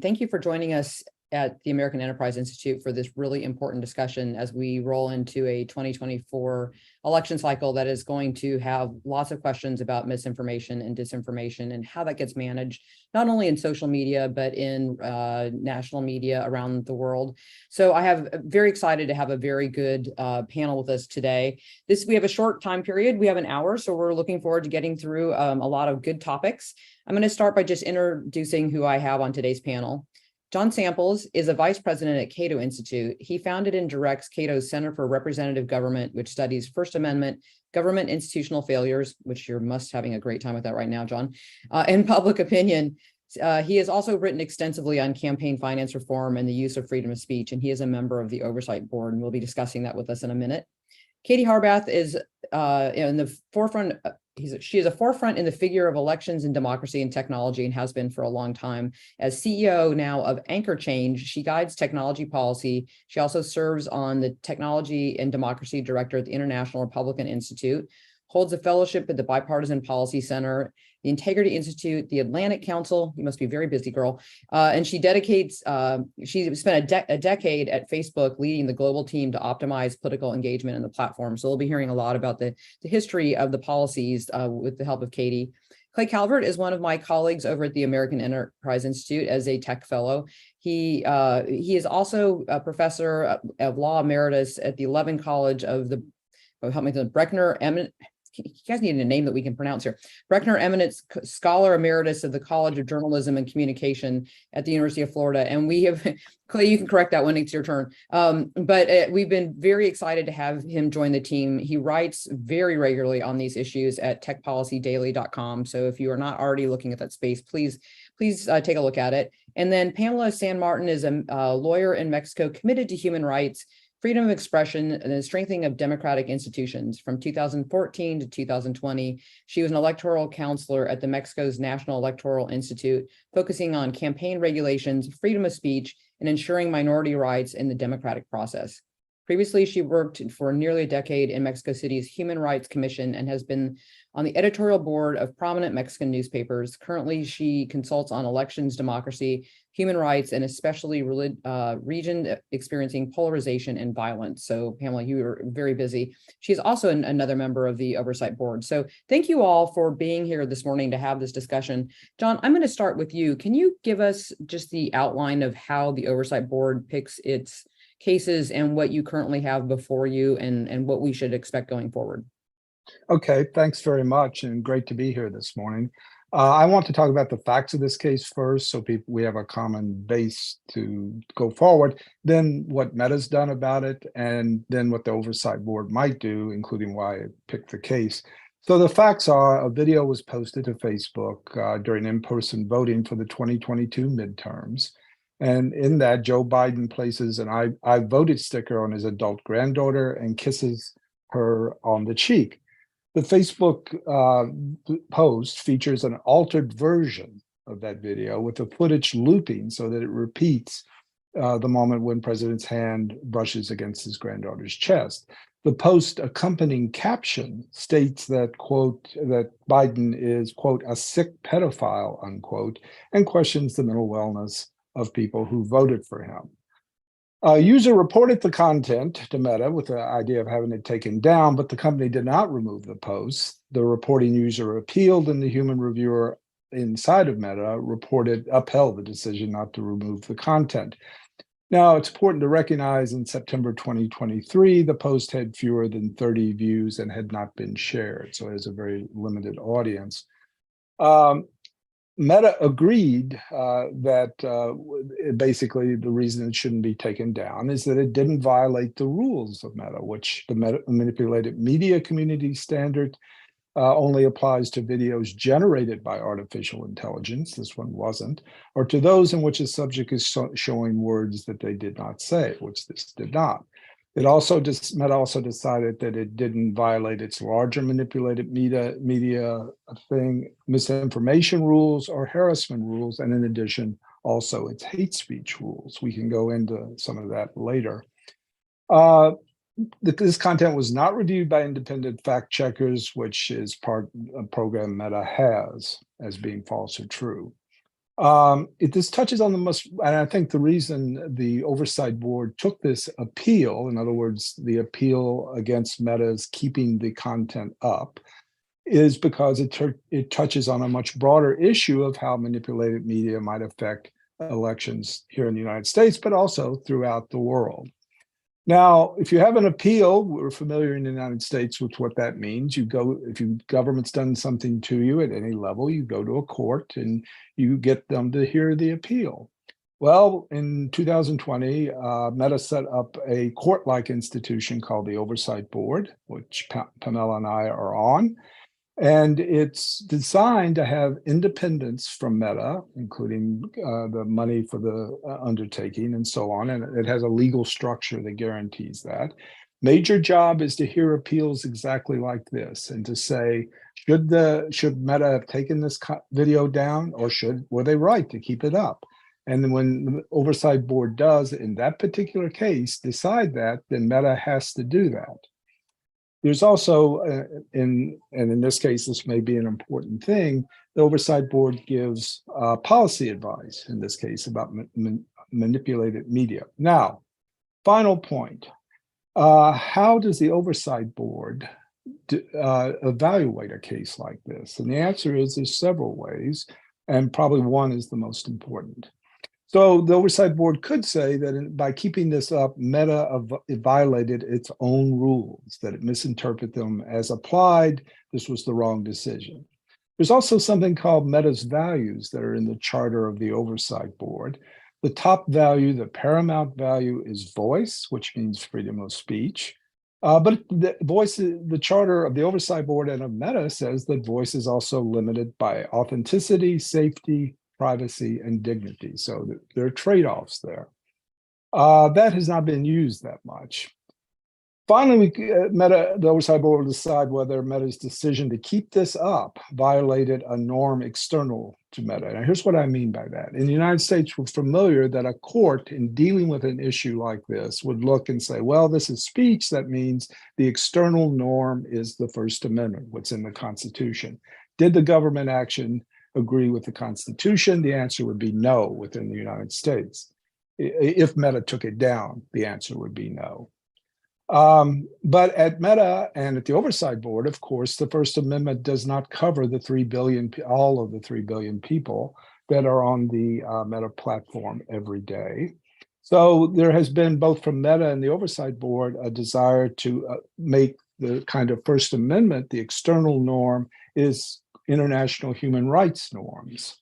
Thank you for joining us at the American Enterprise Institute for this really important discussion as we roll into a 2024 election cycle that is going to have lots of questions about misinformation and disinformation and how that gets managed, not only in social media, but in national media around the world. So I have very excited to have a very good panel with us today. We have a short time period. We have an hour, so we're looking forward to getting through a lot of good topics. I'm going to start by just introducing who I have on today's panel. John Samples is a vice president at Cato Institute. He founded and directs Cato's Center for Representative Government, which studies First Amendment, government institutional failures, which you're having a great time with that right now, John, and public opinion. He has also written extensively on campaign finance reform and the use of freedom of speech, and he is a member of the oversight board, and we'll be discussing that with us in a minute. Katie Harbath is in the forefront. She is a forefront in the figure of elections and democracy and technology and has been for a long time. As CEO now of Anchor Change, she guides technology policy. She also serves on the Technology and Democracy Director at the International Republican Institute, holds a fellowship at the Bipartisan Policy Center, the Integrity Institute, the Atlantic Council. You must be very busy, girl. And she spent a decade at Facebook leading the global team to optimize political engagement in the platform. So we'll be hearing a lot about the history of the policies with the help of Katie. Clay Calvert is one of my colleagues over at the American Enterprise Institute as a tech fellow. He is also a professor of law emeritus at the Levin College of the, Brechner Eminent. You guys need a name that we can pronounce here. Brechner Eminent Scholar Emeritus of the College of Journalism and Communication at the University of Florida. And we have, Clay, you can correct that when it's your turn. But we've been very excited to have him join the team. He writes very regularly on these issues at techpolicydaily.com. So if you are not already looking at that space, please take a look at it. And then Pamela San Martin is a lawyer in Mexico committed to human rights, freedom of expression, and the strengthening of democratic institutions. From 2014 to 2020, she was an electoral counselor at the Mexico's National Electoral Institute, focusing on campaign regulations, freedom of speech, and ensuring minority rights in the democratic process. Previously, she worked for nearly a decade in Mexico City's Human Rights Commission and has been on the editorial board of prominent Mexican newspapers. Currently, she consults on elections, democracy, human rights, and especially region experiencing polarization and violence. So Pamela, you are very busy. She's also another member of the oversight board. So thank you all for being here this morning to have this discussion. John, I'm going to start with you. Can you give us just the outline of how the oversight board picks its cases and what you currently have before you and what we should expect going forward? Okay, thanks very much, and great to be here this morning. I want to talk about the facts of this case first, so we have a common base to go forward, then what Meta's done about it, and then what the oversight board might do, including why I picked the case. So the facts are, a video was posted to Facebook during in-person voting for the 2022 midterms. And in that, Joe Biden places an I voted sticker on his adult granddaughter and kisses her on the cheek. The Facebook post features an altered version of that video with the footage looping so that it repeats the moment when President's hand brushes against his granddaughter's chest. The post accompanying caption states that, quote, that Biden is, quote, a sick pedophile, unquote, and questions the mental wellness of people who voted for him. A user reported the content to Meta with the idea of having it taken down, but the company did not remove the post. The reporting user appealed, and the human reviewer inside of Meta upheld the decision not to remove the content. Now, it's important to recognize in September 2023, the post had fewer than 30 views and had not been shared, so it has a very limited audience. Meta agreed that basically the reason it shouldn't be taken down is that it didn't violate the rules of Meta, which the manipulated media community standard only applies to videos generated by artificial intelligence. This one wasn't, or to those in which a subject is showing words that they did not say, which this did not. Meta also decided that it didn't violate its larger manipulated media thing, misinformation rules or harassment rules, and in addition, also its hate speech rules. We can go into some of that later. This content was not reviewed by independent fact checkers, which is part of a program Meta has as being false or true. This touches on the most, and I think the reason the oversight board took this appeal, in other words, the appeal against Meta's keeping the content up, is because it touches on a much broader issue of how manipulated media might affect elections here in the United States, but also throughout the world. Now, if you have an appeal, we're familiar in the United States with what that means. You go, if your government's done something to you at any level, you go to a court and you get them to hear the appeal. Well, in 2020, Meta set up a court-like institution called the Oversight Board, which Pamela and I are on. And it's designed to have independence from Meta, including the money for the undertaking and so on. And it has a legal structure that guarantees that. Major job is to hear appeals exactly like this and to say, should Meta have taken this video down, or were they right to keep it up? And when the oversight board does, in that particular case, decide that, then Meta has to do that. There's also, and in this case, this may be an important thing, the oversight board gives policy advice, in this case, about manipulated media. Now, final point, how does the oversight board evaluate a case like this? And the answer is there's several ways, and probably one is the most important. So the oversight board could say that by keeping this up, Meta violated its own rules, that it misinterpreted them as applied. This was the wrong decision. There's also something called Meta's values that are in the charter of the oversight board. The top value, the paramount value, is voice, which means freedom of speech. But the charter of the oversight board and of Meta says that voice is also limited by authenticity, safety, privacy, and dignity. So there are trade-offs there. That has not been used that much. Finally, the oversight board will decide whether Meta's decision to keep this up violated a norm external to Meta. Now, here's what I mean by that. In the United States, we're familiar that a court, in dealing with an issue like this, would look and say, well, this is speech. That means the external norm is the First Amendment, what's in the Constitution. Did the government action agree with the Constitution? The answer would be no within the United States. If Meta took it down, the answer would be no. But at Meta and at the Oversight Board, of course, the First Amendment does not cover the 3 billion, all of the 3 billion people that are on the Meta platform every day. So there has been, both from Meta and the Oversight Board, a desire to make the kind of First Amendment, the external norm, is international human rights norms.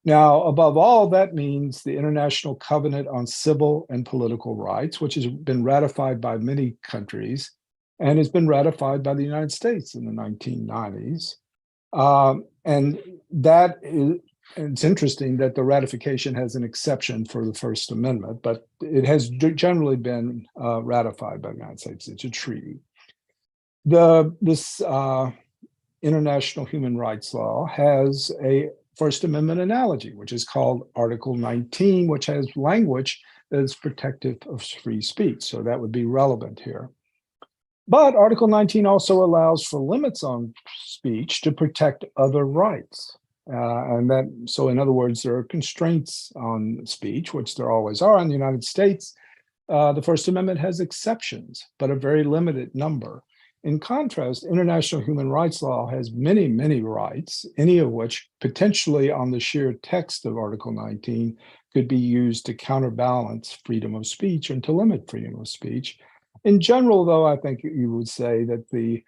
Now, above all, that means the International Covenant on Civil and Political Rights, which has been ratified by many countries and has been ratified by the United States in the 1990s. And it's interesting that the ratification has an exception for the First Amendment, but it has generally been ratified by the United States. It's a treaty. This international human rights law has a First Amendment analogy, which is called Article 19, which has language that is protective of free speech. So that would be relevant here. But Article 19 also allows for limits on speech to protect other rights. So in other words, there are constraints on speech, which there always are in the United States. The First Amendment has exceptions, but a very limited number. In contrast, international human rights law has many, many rights, any of which potentially on the sheer text of Article 19 could be used to counterbalance freedom of speech and to limit freedom of speech. In general, though, I think you would say that the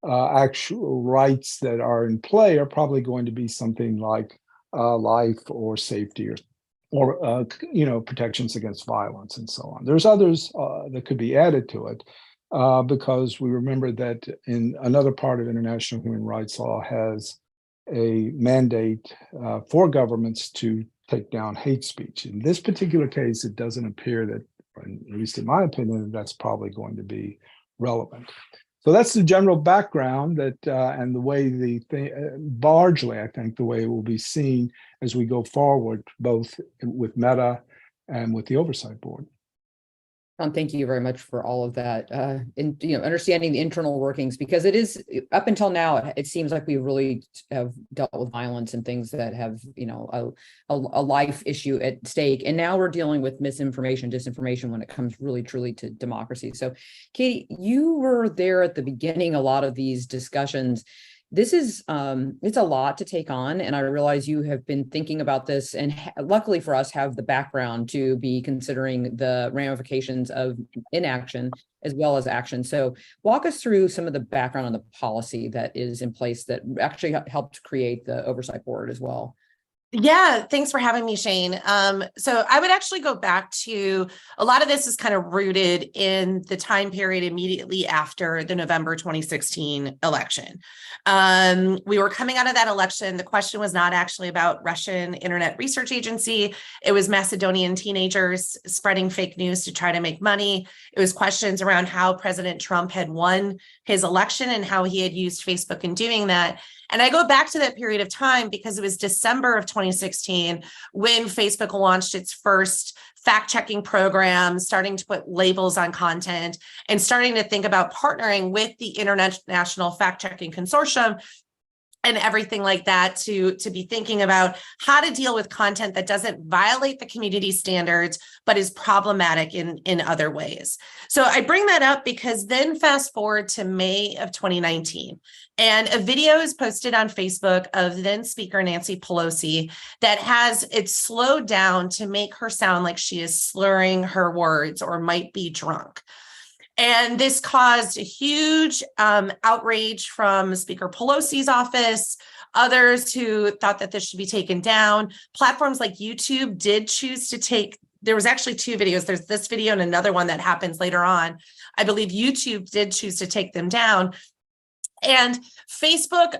actual rights that are in play are probably going to be something like life or safety or protections against violence and so on. There's others that could be added to it. Because we remember that in another part of international human rights law has a mandate for governments to take down hate speech. In this particular case, it doesn't appear that, at least in my opinion, that's probably going to be relevant. So that's the general background that and the way largely, I think, the way it will be seen as we go forward, both with Meta and with the Oversight Board. Thank you very much for all of that. And understanding the internal workings, because it is up until now, it seems like we really have dealt with violence and things that have, a life issue at stake. And now we're dealing with misinformation, disinformation when it comes really truly to democracy. So, Katie, you were there at the beginning, a lot of these discussions. This is it's a lot to take on, and I realize you have been thinking about this, and luckily for us have the background to be considering the ramifications of inaction as well as action. So walk us through some of the background on the policy that is in place that actually helped create the oversight board as well. Yeah, thanks for having me, Shane. So I would actually go back to a lot of this is kind of rooted in the time period immediately after the November 2016 election. We were coming out of that election. The question was not actually about Russian Internet Research Agency. It was Macedonian teenagers spreading fake news to try to make money. It was questions around how President Trump had won his election and how he had used Facebook in doing that. And I go back to that period of time because it was December of 2016 when Facebook launched its first fact-checking program, starting to put labels on content and starting to think about partnering with the International Fact-Checking Consortium and everything like that to be thinking about how to deal with content that doesn't violate the community standards, but is problematic in other ways. So I bring that up because then fast forward to May of 2019, and a video is posted on Facebook of then Speaker Nancy Pelosi that has it slowed down to make her sound like she is slurring her words or might be drunk. And this caused a huge outrage from Speaker Pelosi's office, others who thought that this should be taken down. Platforms like YouTube did choose to take, there was actually two videos. There's this video and another one that happens later on. I believe YouTube did choose to take them down. And Facebook,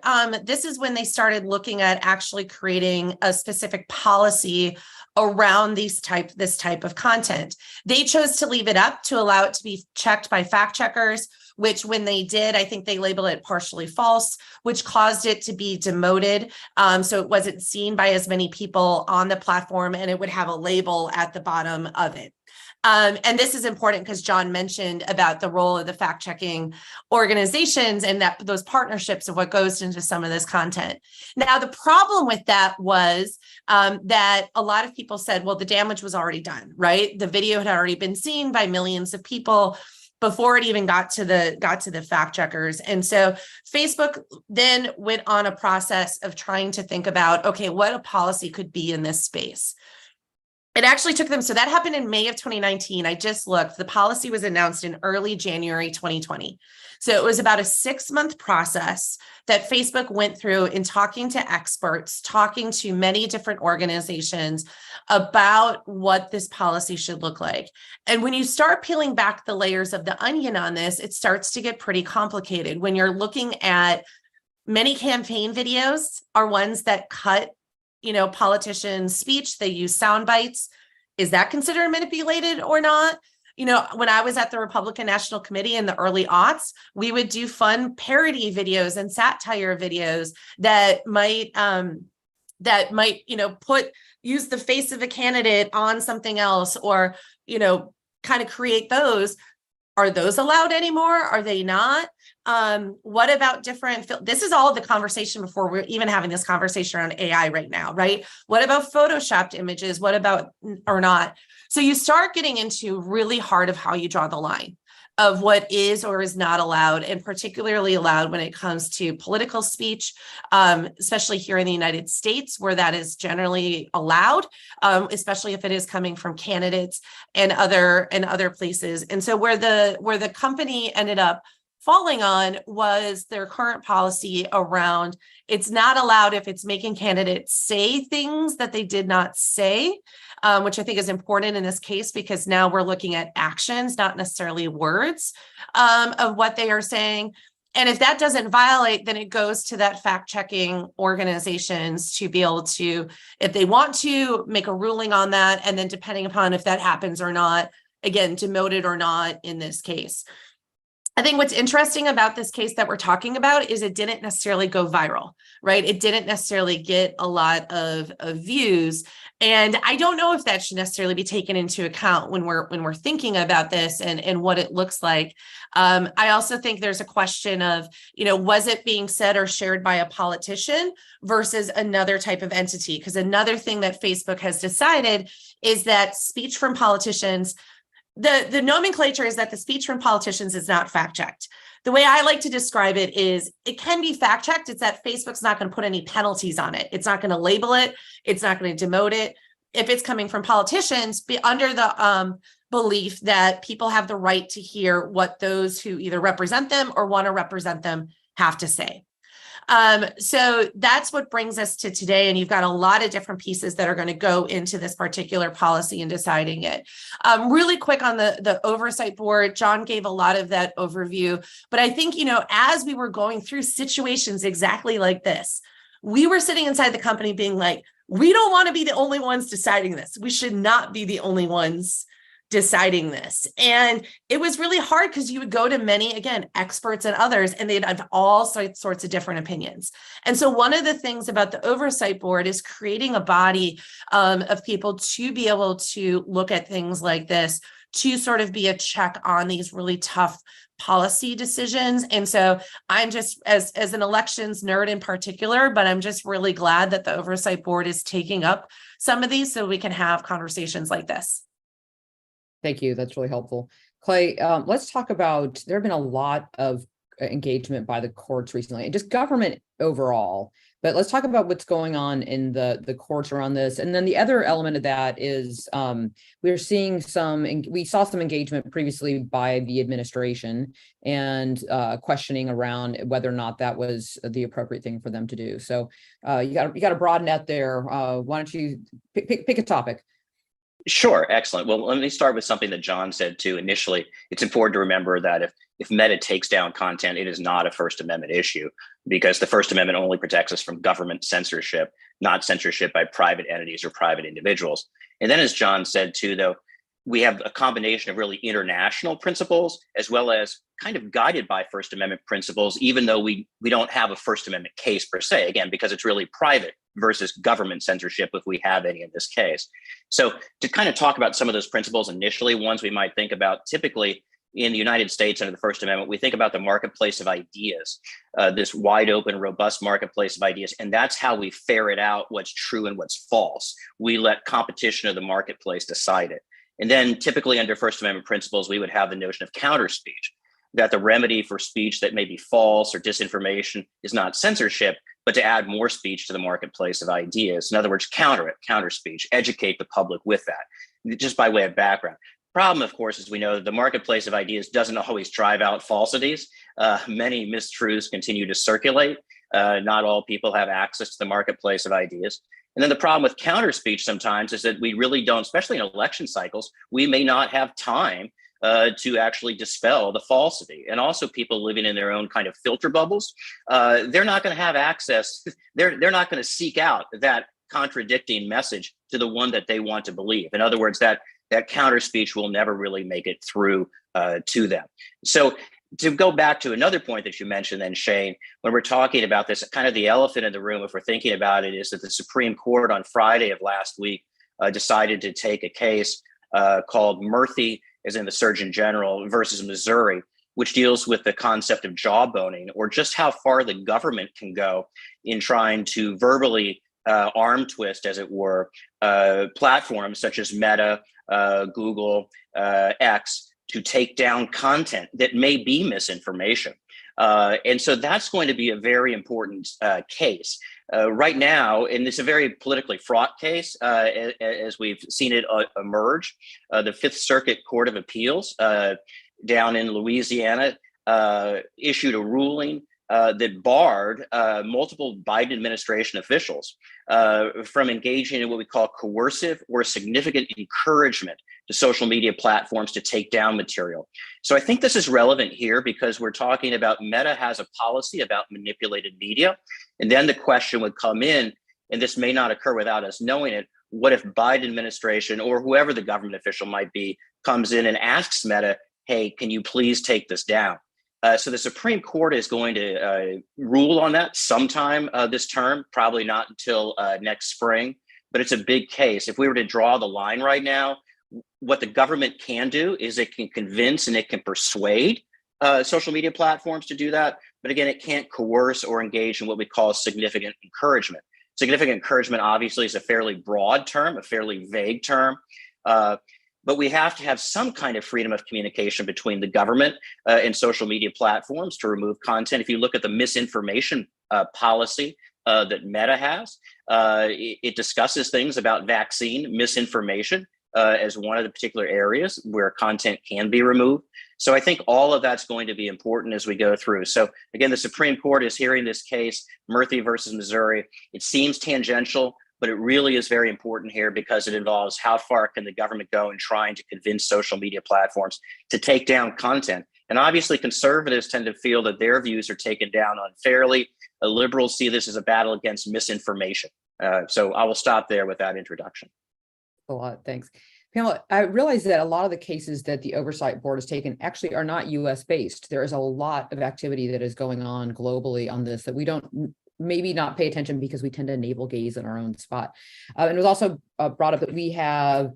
this is when they started looking at actually creating a specific policy around this type of content. They chose to leave it up to allow it to be checked by fact checkers, which when they did, I think they labeled it partially false, which caused it to be demoted. So it wasn't seen by as many people on the platform, and it would have a label at the bottom of it. And this is important because John mentioned about the role of the fact-checking organizations and that those partnerships of what goes into some of this content. Now, the problem with that was that a lot of people said, well, the damage was already done, right? The video had already been seen by millions of people before it even got to the fact checkers. And so Facebook then went on a process of trying to think about, okay, what a policy could be in this space. It actually took them, so that happened in May of 2019. I just looked, the policy was announced in early January 2020. So it was about a 6-month process that Facebook went through in talking to experts, talking to many different organizations about what this policy should look like. And when you start peeling back the layers of the onion on this, it starts to get pretty complicated. When you're looking at many campaign videos are ones that cut politicians' speech, they use sound bites. Is that considered manipulated or not? When I was at the Republican National Committee in the early aughts, we would do fun parody videos and satire videos that might use the face of a candidate on something else or, kind of create those. Are those allowed anymore? Are they not? What about different, this is all the conversation before we're even having this conversation around AI right now, right? What about photoshopped images? What about or not? So you start getting into really hard of how you draw the line of what is or is not allowed, and particularly allowed when it comes to political speech, especially here in the United States, where that is generally allowed, especially if it is coming from candidates and other places. And so where the company ended up falling on was their current policy around it's not allowed if it's making candidates say things that they did not say, which I think is important in this case because now we're looking at actions, not necessarily words of what they are saying. And if that doesn't violate, then it goes to that fact-checking organizations to be able to, if they want to, make a ruling on that. And then depending upon if that happens or not, again, demoted or not in this case. I think what's interesting about this case that we're talking about is it didn't necessarily go viral, right? It didn't necessarily get a lot of views. And I don't know if that should necessarily be taken into account when we're thinking about this and what it looks like. I also think there's a question of, was it being said or shared by a politician versus another type of entity? Because another thing that Facebook has decided is that speech from politicians, the nomenclature is that the speech from politicians is not fact checked. The way I like to describe it is it can be fact checked. It's that Facebook's not going to put any penalties on it. It's not going to label it. It's not going to demote it. If it's coming from politicians, be under the belief that people have the right to hear what those who either represent them or want to represent them have to say. So that's what brings us to today. And you've got a lot of different pieces that are going to go into this particular policy and deciding it. Really quick on the oversight board, John gave a lot of that overview, but I think, as we were going through situations exactly like this, we were sitting inside the company being like, we don't want to be the only ones deciding this. We should not be the only ones deciding this. And it was really hard because you would go to many, again, experts and others, and they'd have all sorts of different opinions. And so one of the things about the oversight board is creating a body of people to be able to look at things like this, to sort of be a check on these really tough policy decisions. And so I'm just, as an elections nerd in particular, but I'm just really glad that the oversight board is taking up some of these so we can have conversations like this. Thank you. That's really helpful. Clay, let's talk about, there have been a lot of engagement by the courts recently and just government overall, but let's talk about what's going on in the courts around this. And then the other element of that is we saw some engagement previously by the administration and questioning around whether or not that was the appropriate thing for them to do. So you got a broad net there. Why don't you pick a topic? Sure. Excellent. Well, let me start with something that John said too. Initially, it's important to remember that if Meta takes down content, it is not a First Amendment issue, because the First Amendment only protects us from government censorship, not censorship by private entities or private individuals. And then, as John said too, though, we have a combination of really international principles as well as kind of guided by First Amendment principles, even though we don't have a First Amendment case per se, again, because it's really private versus government censorship if we have any in this case. So to kind of talk about some of those principles initially, ones we might think about typically in the United States under the First Amendment, we think about the marketplace of ideas, this wide open, robust marketplace of ideas. And that's how we ferret out what's true and what's false. We let competition of the marketplace decide it. And then typically under First Amendment principles, we would have the notion of counter speech, that the remedy for speech that may be false or disinformation is not censorship, but to add more speech to the marketplace of ideas. In other words, counter it, counter speech, educate the public with that, just by way of background. Problem, of course, is we know that the marketplace of ideas doesn't always drive out falsities. Many mistruths continue to circulate. Not all people have access to the marketplace of ideas. And then the problem with counter speech sometimes is that we really don't, especially in election cycles, we may not have time to actually dispel the falsity. And also people living in their own kind of filter bubbles, they're not going to have access. They're not going to seek out that contradicting message to the one that they want to believe. In other words, that counter speech will never really make it through to them. So to go back to another point that you mentioned then, Shane, when we're talking about this, kind of the elephant in the room, if we're thinking about it, is that the Supreme Court on Friday of last week decided to take a case called Murphy, as in the Surgeon General, versus Missouri, which deals with the concept of jawboning, or just how far the government can go in trying to verbally arm twist, as it were, platforms such as Meta, Google, X, to take down content that may be misinformation. And so that's going to be a very important case. Right now, and it's a very politically fraught case, as we've seen it emerge, the Fifth Circuit Court of Appeals down in Louisiana issued a ruling that barred multiple Biden administration officials from engaging in what we call coercive or significant encouragement to social media platforms to take down material. So I think this is relevant here because we're talking about Meta has a policy about manipulated media. And then the question would come in, and this may not occur without us knowing it, what if Biden administration or whoever the government official might be comes in and asks Meta, hey, can you please take this down? So the Supreme Court is going to rule on that sometime this term, probably not until next spring, but it's a big case. If we were to draw the line right now, what the government can do is it can convince and it can persuade social media platforms to do that. But again, it can't coerce or engage in what we call significant encouragement. Significant encouragement obviously is a fairly broad term, a fairly vague term. But we have to have some kind of freedom of communication between the government and social media platforms to remove content. If you look at the misinformation policy that Meta has, it discusses things about vaccine misinformation as one of the particular areas where content can be removed. So I think all of that's going to be important as we go through. So again, the Supreme Court is hearing this case, Murphy versus Missouri. It seems tangential, but it really is very important here because it involves how far can the government go in trying to convince social media platforms to take down content. And obviously conservatives tend to feel that their views are taken down unfairly. Liberals see this as a battle against misinformation. So I will stop there with that introduction. A lot, thanks. Pamela, I realize that a lot of the cases that the Oversight Board has taken actually are not US based. There is a lot of activity that is going on globally on this that we don't maybe not pay attention because we tend to navel gaze in our own spot. And it was also brought up that we have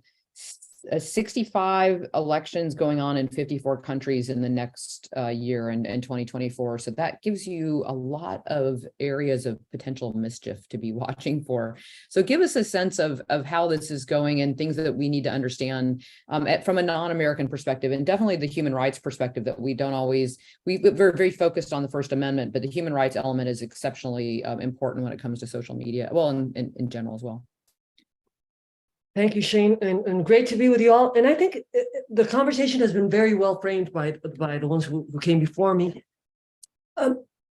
65 elections going on in 54 countries in the next year in 2024. So that gives you a lot of areas of potential mischief to be watching for. So give us a sense of how this is going and things that we need to understand from a non-American perspective, and definitely the human rights perspective that we don't always, we're very focused on the First Amendment, but the human rights element is exceptionally important when it comes to social media, well, in general as well. Thank you, Shane, and great to be with you all. And I think the conversation has been very well framed by the ones who came before me.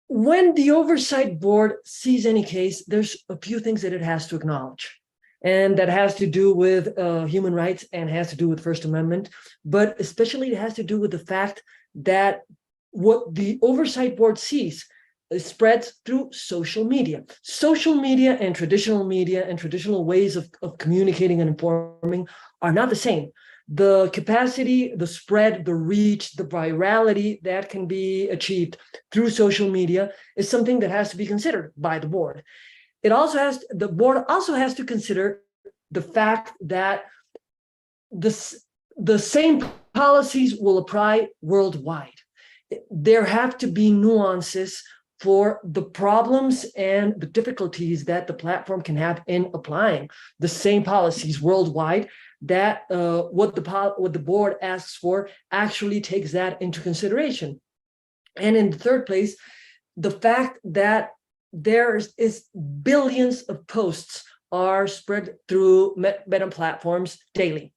When the Oversight Board sees any case, there's a few things that it has to acknowledge. And that has to do with human rights and has to do with First Amendment. But especially it has to do with the fact that what the Oversight Board sees spreads through social media. Social media and traditional ways of communicating and informing are not the same. The capacity, the spread, the reach, the virality that can be achieved through social media is something that has to be considered by the board. The board also has to consider the fact that the same policies will apply worldwide. There have to be nuances for the problems and the difficulties that the platform can have in applying the same policies worldwide, that what the board asks for actually takes that into consideration. And in the third place, the fact that there is billions of posts are spread through meta platforms daily,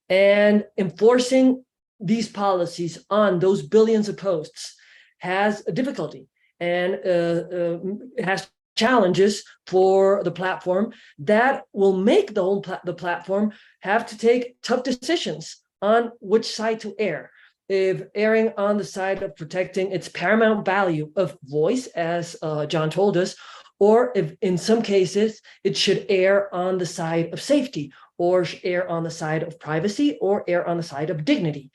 and enforcing these policies on those billions of posts has a difficulty and has challenges for the platform that will make the platform have to take tough decisions on which side to err. If erring on the side of protecting its paramount value of voice, as John told us, or if in some cases it should err on the side of safety, or err on the side of privacy, or err on the side of dignity.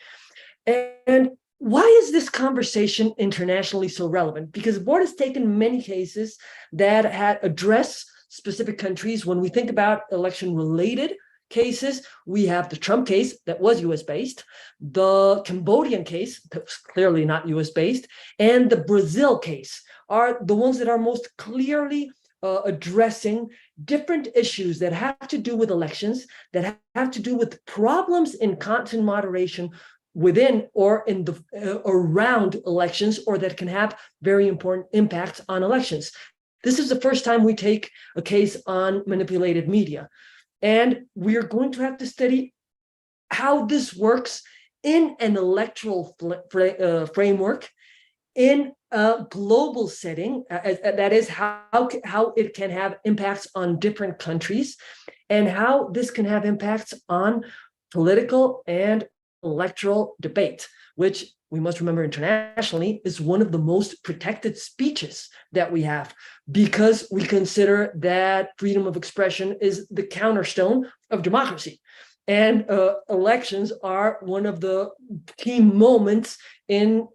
And why is this conversation internationally so relevant? Because the board has taken many cases that had addressed specific countries. When we think about election-related cases, we have the Trump case that was US-based, the Cambodian case that was clearly not US-based, and the Brazil case are the ones that are most clearly addressing different issues that have to do with elections, that have to do with problems in content moderation within or in the around elections, or that can have very important impacts on elections. This is the first time we take a case on manipulated media, and we are going to have to study how this works in an electoral framework, in a global setting, that is how it can have impacts on different countries, and how this can have impacts on political and electoral debate, which we must remember internationally is one of the most protected speeches that we have, because we consider that freedom of expression is the cornerstone of democracy. And elections are one of the key moments in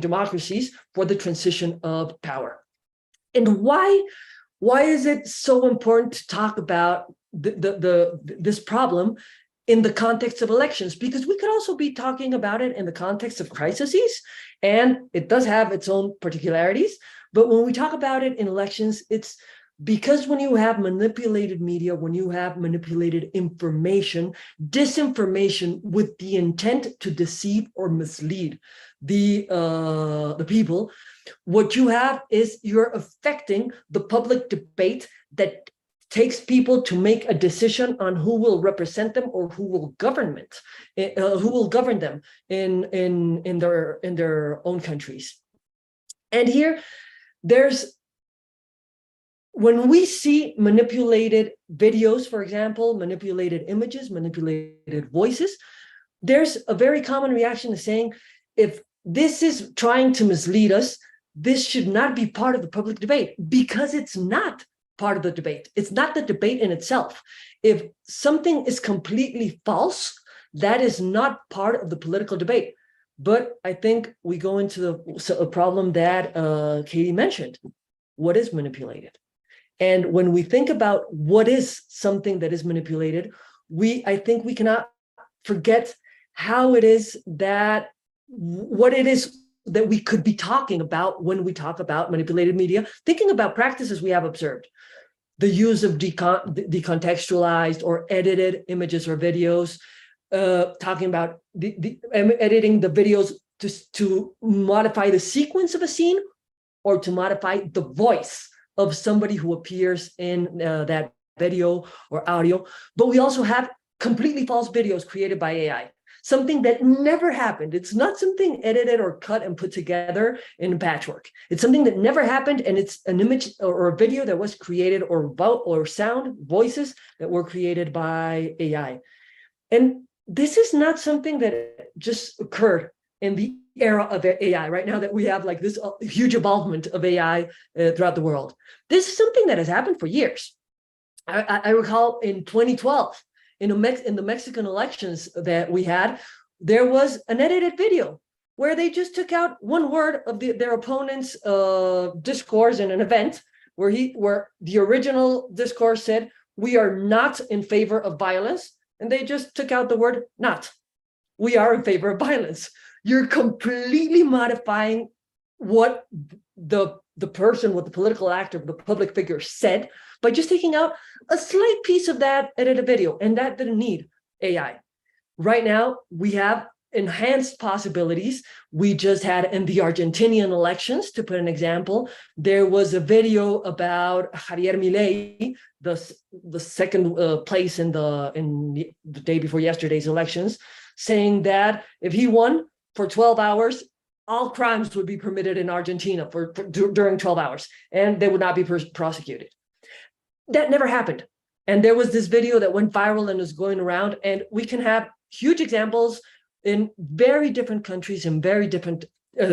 democracies for the transition of power. And why is it so important to talk about this problem in the context of elections? Because we could also be talking about it in the context of crises, and it does have its own particularities. But when we talk about it in elections, it's because when you have manipulated media, when you have manipulated information, disinformation with the intent to deceive or mislead the people, what you have is you're affecting the public debate that takes people to make a decision on who will represent them or who will govern them in their own countries. And here, when we see manipulated videos, for example, manipulated images, manipulated voices, there's a very common reaction to saying, if this is trying to mislead us, this should not be part of the public debate, because it's not part of the debate. It's not the debate in itself. If something is completely false, that is not part of the political debate. But I think we go into a problem that Katie mentioned. What is manipulated? And when we think about what is something that is manipulated, I think we cannot forget what it is that we could be talking about when we talk about manipulated media, thinking about practices we have observed. The use of decontextualized or edited images or videos, talking about editing the videos to modify the sequence of a scene or to modify the voice of somebody who appears in that video or audio. But we also have completely false videos created by AI, something that never happened. It's not something edited or cut and put together in patchwork. It's something that never happened, and it's an image or a video that was created, or sound, voices that were created by AI. And this is not something that just occurred in the era of AI right now, that we have like this huge involvement of AI throughout the world. This is something that has happened for years. I recall in 2012, in the Mexican elections that we had, there was an edited video where they just took out one word of their opponent's discourse in an event where the original discourse said, "We are not in favor of violence," and they just took out the word "not." We are in favor of violence. You're completely modifying what the person, what the political actor, the public figure said by just taking out a slight piece of that edited video, and that didn't need AI. Right now, we have enhanced possibilities. We just had in the Argentinian elections, to put an example, there was a video about Javier Milei, the second place in the day before yesterday's elections, saying that if he won for 12 hours, all crimes would be permitted in Argentina during 12 hours, and they would not be prosecuted. That never happened. And there was this video that went viral and is going around, and we can have huge examples in very different countries and very different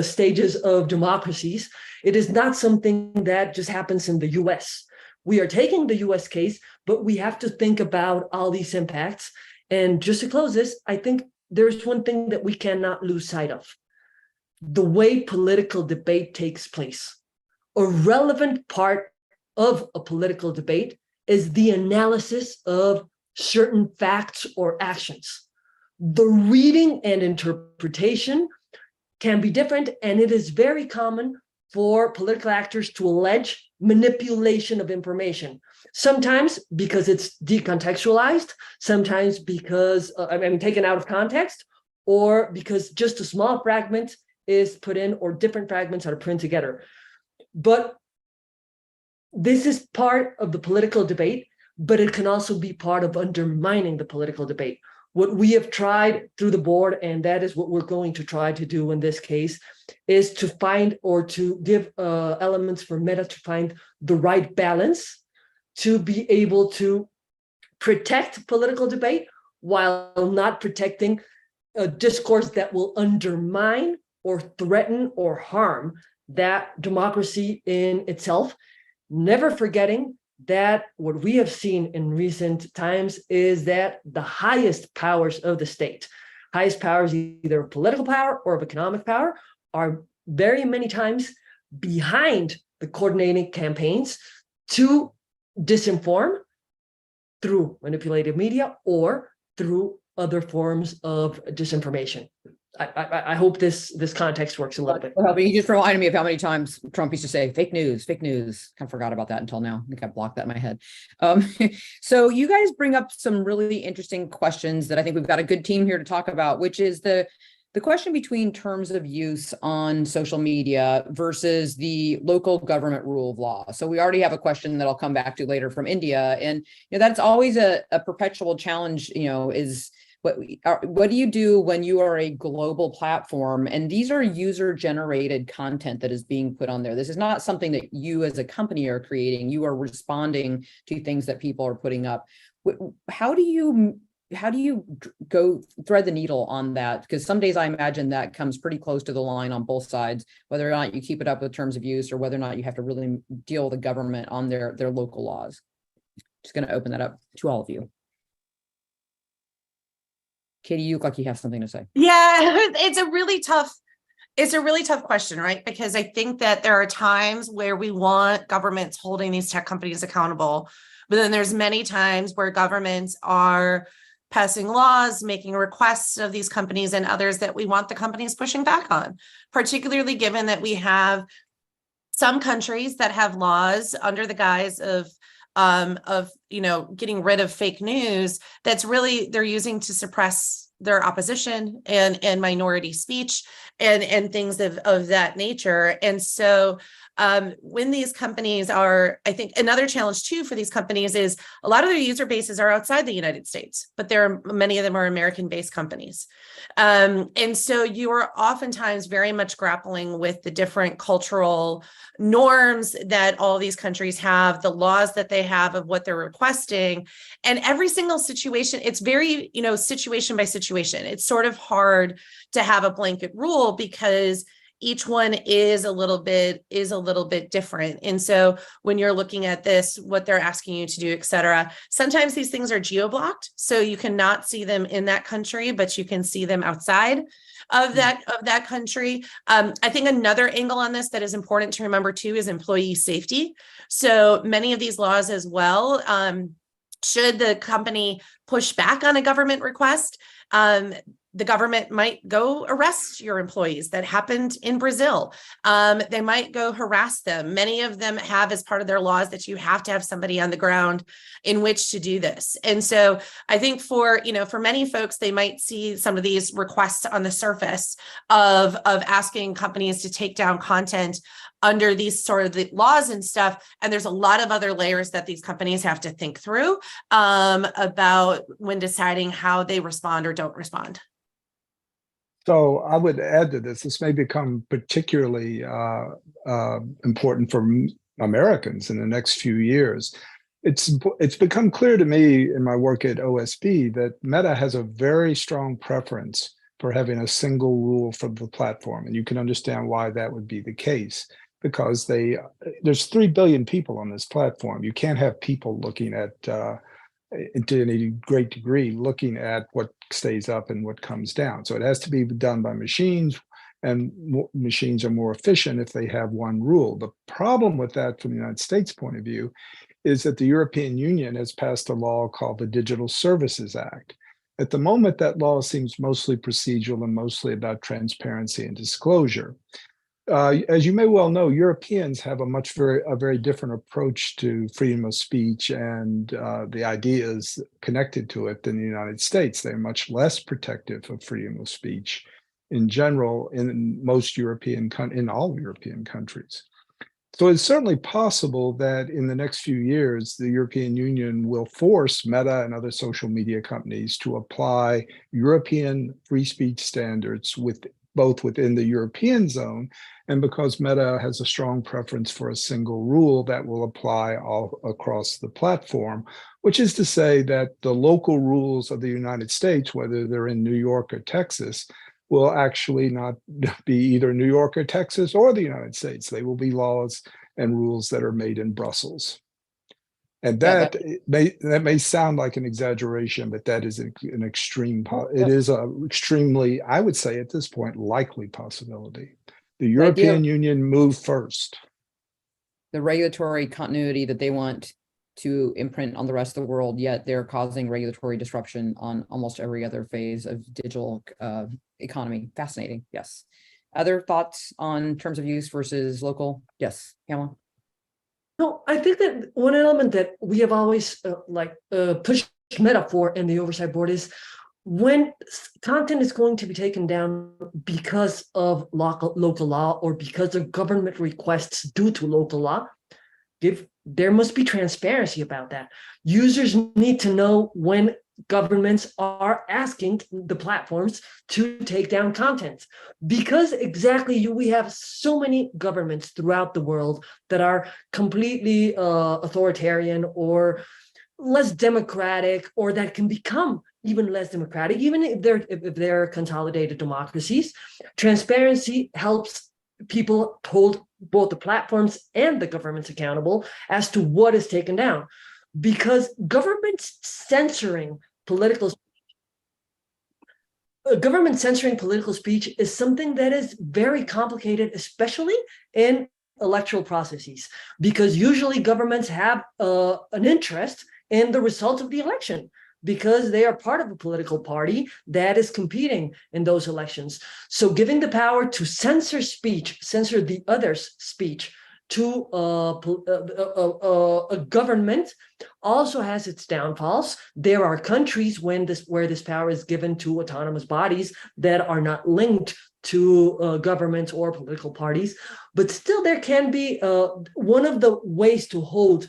stages of democracies. It is not something that just happens in the US. We are taking the US case, but we have to think about all these impacts. And just to close this, I think there's one thing that we cannot lose sight of: the way political debate takes place. A relevant part of a political debate is the analysis of certain facts or actions. The reading and interpretation can be different, and it is very common for political actors to allege manipulation of information. Sometimes because it's decontextualized, sometimes because taken out of context, or because just a small fragment is put in, or different fragments are put together. But this is part of the political debate, but it can also be part of undermining the political debate. What we have tried through the board, and that is what we're going to try to do in this case, is to find or to give elements for Meta to find the right balance to be able to protect political debate while not protecting a discourse that will undermine or threaten or harm that democracy in itself, never forgetting that what we have seen in recent times is that the highest powers of the state, highest powers, either of political power or of economic power, are very many times behind the coordinating campaigns to disinform through manipulated media or through other forms of disinformation. I hope this context works a little bit. Well, you just reminded me of how many times Trump used to say fake news, fake news. Kind of forgot about that until now. I think I blocked that in my head. So you guys bring up some really interesting questions that I think we've got a good team here to talk about, which is the question between terms of use on social media versus the local government rule of law. So we already have a question that I'll come back to later from India. And that's always a perpetual challenge, is what do you do when you are a global platform and these are user generated content that is being put on there? This is not something that you as a company are creating. You are responding to things that people are putting up. How do you go thread the needle on that? Because some days I imagine that comes pretty close to the line on both sides, whether or not you keep it up with terms of use or whether or not you have to really deal with the government on their local laws. Just going to open that up to all of you. Katie, you look like you have something to say. Yeah, it's a really tough question, right? Because I think that there are times where we want governments holding these tech companies accountable, but then there's many times where governments are passing laws, making requests of these companies and others that we want the companies pushing back on, particularly given that we have some countries that have laws under the guise of getting rid of fake news that's really they're using to suppress their opposition and minority speech and things of that nature. And so when these companies are, I think another challenge too for these companies is a lot of their user bases are outside the United States, but many of them are American-based companies. And so you are oftentimes very much grappling with the different cultural norms that all these countries have, the laws that they have of what they're requesting. And every single situation, it's very, situation by situation. It's sort of hard to have a blanket rule because each one is a little bit different. And so when you're looking at this, what they're asking you to do, et cetera, sometimes these things are geo-blocked. So you cannot see them in that country, but you can see them outside of that country. I think another angle on this that is important to remember too is employee safety. So many of these laws as well, should the company push back on a government request, the government might go arrest your employees. That happened in Brazil. They might go harass them. Many of them have as part of their laws that you have to have somebody on the ground in which to do this. And so I think for many folks, they might see some of these requests on the surface of asking companies to take down content under these sort of the laws and stuff. And there's a lot of other layers that these companies have to think through about when deciding how they respond or don't respond. So I would add to this, this may become particularly important for Americans in the next few years. It's become clear to me in my work at OSB that Meta has a very strong preference for having a single rule for the platform. And you can understand why that would be the case, because there's 3 billion people on this platform. You can't have people looking at, to any great degree, looking at what stays up and what comes down. So it has to be done by machines, and machines are more efficient if they have one rule. The problem with that from the United States point of view is that the European Union has passed a law called the Digital Services Act. At the moment, that law seems mostly procedural and mostly about transparency and disclosure. As you may well know, Europeans have a very different approach to freedom of speech and the ideas connected to it than the United States. They're much less protective of freedom of speech in general in all European countries. So it's certainly possible that in the next few years, the European Union will force Meta and other social media companies to apply European free speech standards both within the European zone, and because Meta has a strong preference for a single rule that will apply all across the platform, which is to say that the local rules of the United States, whether they're in New York or Texas, will actually not be either New York or Texas or the United States. They will be laws and rules that are made in Brussels. And Yeah, that may sound like an exaggeration, but that is an extreme. It is a extremely, I would say at this point, likely possibility. The The idea European of- Union moved first. the regulatory continuity that they want to imprint on the rest of the world, yet they're causing regulatory disruption on almost every other phase of digital economy. Fascinating. Yes. Other thoughts on terms of use versus local? Yes, Pamela. No, I think that one element that we have always pushed Meta for in the oversight board is when content is going to be taken down because of local law or because of government requests due to local law, there must be transparency about that. Users need to know when governments are asking the platforms to take down content, because exactly we have so many governments throughout the world that are completely authoritarian or less democratic, or that can become even less democratic, even if they're consolidated democracies. Transparency helps people hold both the platforms and the governments accountable as to what is taken down, because governments censoring political speech is something that is very complicated, especially in electoral processes, because usually governments have an interest in the results of the election, because they are part of a political party that is competing in those elections. So giving the power to censor speech, censor the other's speech to a government also has its downfalls. There are countries where this power is given to autonomous bodies that are not linked to governments or political parties, but still there can be one of the ways to hold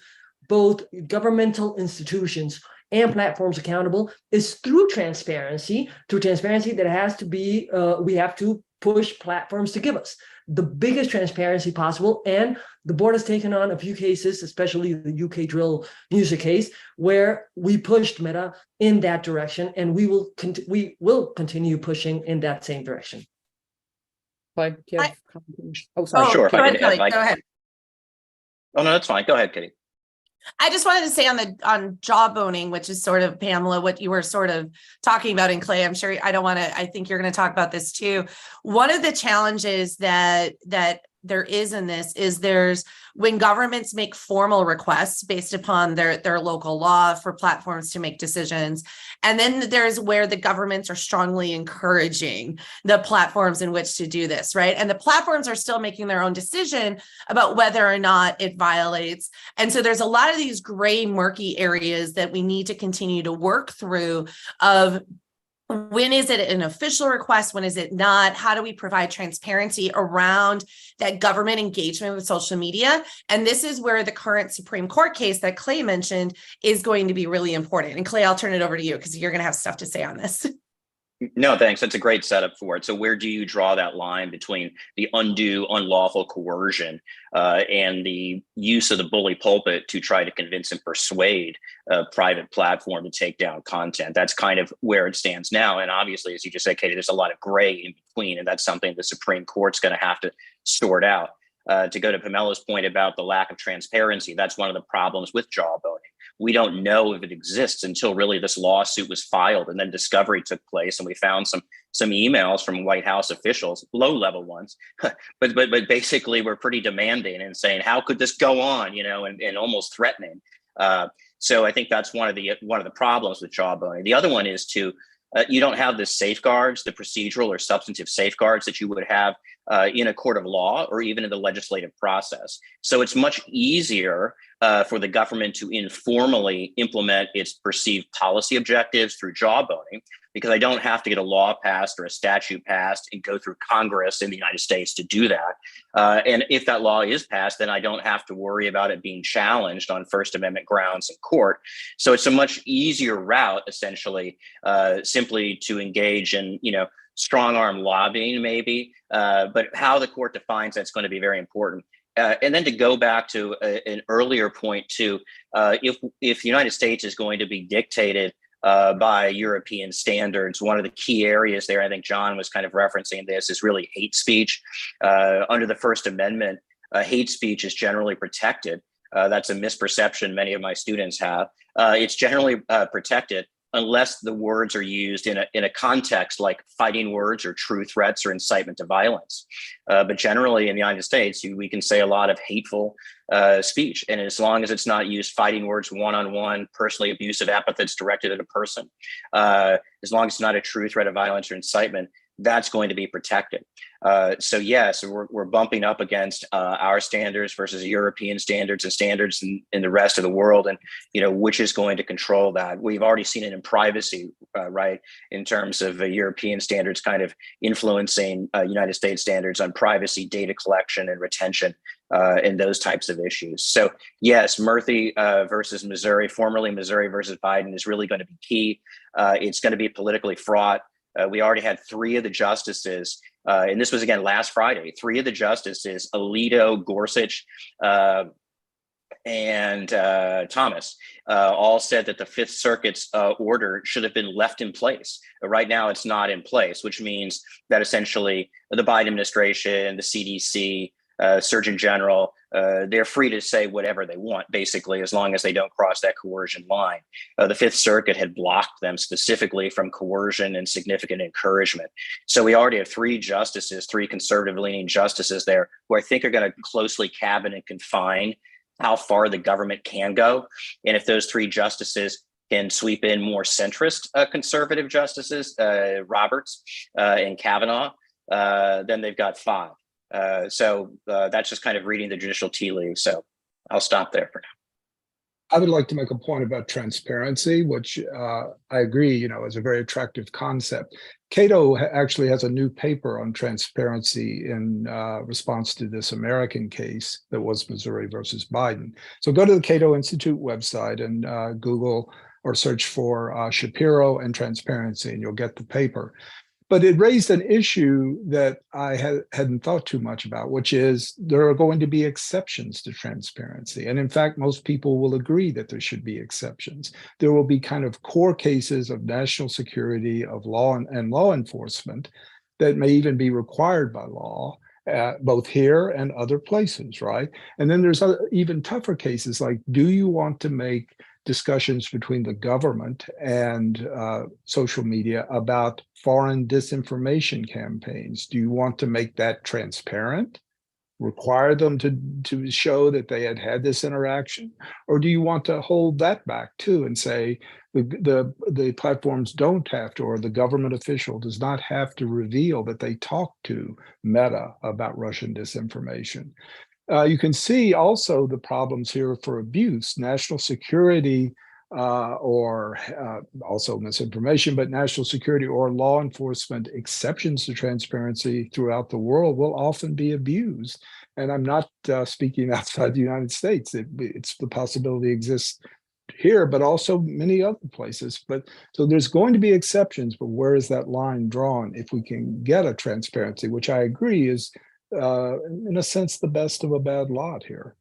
both governmental institutions and platforms accountable is through transparency that has to be, we have to push platforms to give us the biggest transparency possible. And the board has taken on a few cases, especially the UK drill music case, where we pushed Meta in that direction, and we will continue pushing in that same direction. Clay, do you have Oh, sorry. Sure, if go I ahead, can- if Kelly, I- go ahead. Oh, no, that's fine. Go ahead, Kitty. I just wanted to say on jawboning, which is sort of, Pamela, what you were sort of talking about in Clay. I'm sure I think you're going to talk about this too. One of the challenges that there is in this is when governments make formal requests based upon their local law for platforms to make decisions. And then there's where the governments are strongly encouraging the platforms in which to do this, right? And the platforms are still making their own decision about whether or not it violates. And so there's a lot of these gray, murky areas that we need to continue to work through of when is it an official request? When is it not? How do we provide transparency around that government engagement with social media? And this is where the current Supreme Court case that Clay mentioned is going to be really important. And Clay, I'll turn it over to you because you're going to have stuff to say on this. No, thanks. That's a great setup for it. So where do you draw that line between the undue, unlawful coercion and the use of the bully pulpit to try to convince and persuade a private platform to take down content? That's kind of where it stands now. And obviously, as you just said, Katie, there's a lot of gray in between, and that's something the Supreme Court's going to have to sort out. To go to Pamela's point about the lack of transparency, that's one of the problems with jawboning. We don't know if it exists until really this lawsuit was filed, and then discovery took place, and we found some emails from White House officials, low-level ones, but basically were pretty demanding and saying, "How could this go on?" And almost threatening. So I think that's one of the problems with jawboning. The other one is you don't have the safeguards, the procedural or substantive safeguards that you would have in a court of law or even in the legislative process. So it's much easier for the government to informally implement its perceived policy objectives through jawboning, because I don't have to get a law passed or a statute passed and go through Congress in the United States to do that. And if that law is passed, then I don't have to worry about it being challenged on First Amendment grounds in court. So it's a much easier route, essentially, simply to engage in, strong arm lobbying, maybe, but how the court defines that's going to be very important. And then to go back to an earlier point too, if the United States is going to be dictated by European standards, one of the key areas there, I think John was kind of referencing this, is really hate speech. Under the First Amendment, hate speech is generally protected That's a misperception many of my students have. It's generally protected unless the words are used in a context like fighting words or true threats or incitement to violence. But generally in the United States, we can say a lot of hateful speech. And as long as it's not used fighting words, one-on-one, personally abusive epithets directed at a person, as long as it's not a true threat of violence or incitement, that's going to be protected. So yes, we're bumping up against our standards versus European standards and standards in the rest of the world, and which is going to control that. We've already seen it in privacy, right, in terms of European standards kind of influencing United States standards on privacy, data collection, and retention, and those types of issues. So yes, Murphy versus Missouri, formerly Missouri versus Biden, is really going to be key. It's going to be politically fraught. We already had 3 of the justices, and this was again last Friday, 3 of the justices, Alito, Gorsuch, and Thomas, all said that the Fifth Circuit's order should have been left in place. Right now, it's not in place, which means that essentially the Biden administration, the CDC, Surgeon General, they're free to say whatever they want, basically, as long as they don't cross that coercion line. The Fifth Circuit had blocked them specifically from coercion and significant encouragement. So we already have 3 justices, 3 conservative-leaning justices there, who I think are going to closely cabin and confine how far the government can go. And if those 3 justices can sweep in more centrist conservative justices, Roberts and Kavanaugh, then they've got 5. So that's just kind of reading the judicial tea leaves. So I'll stop there for now. I would like to make a point about transparency, which I agree, is a very attractive concept. Cato actually has a new paper on transparency in response to this American case that was Missouri versus Biden. So go to the Cato Institute website and Google or search for Shapiro and transparency, and you'll get the paper. But it raised an issue that I hadn't thought too much about, which is there are going to be exceptions to transparency. And in fact, most people will agree that there should be exceptions. There will be kind of core cases of national security, of law and law enforcement that may even be required by law, both here and other places, right? And then there's even tougher cases like, do you want to make discussions between the government and social media about foreign disinformation campaigns? Do you want to make that transparent, require them to show that they had this interaction? Or do you want to hold that back too and say the platforms don't have to, or the government official does not have to reveal that they talked to Meta about Russian disinformation? You can see also the problems here for abuse, national security, or also misinformation, but national security or law enforcement exceptions to transparency throughout the world will often be abused. And I'm not speaking outside the United States. It's the possibility exists here, but also many other places. But so there's going to be exceptions, but where is that line drawn if we can get a transparency, which I agree is in a sense, the best of a bad lot here.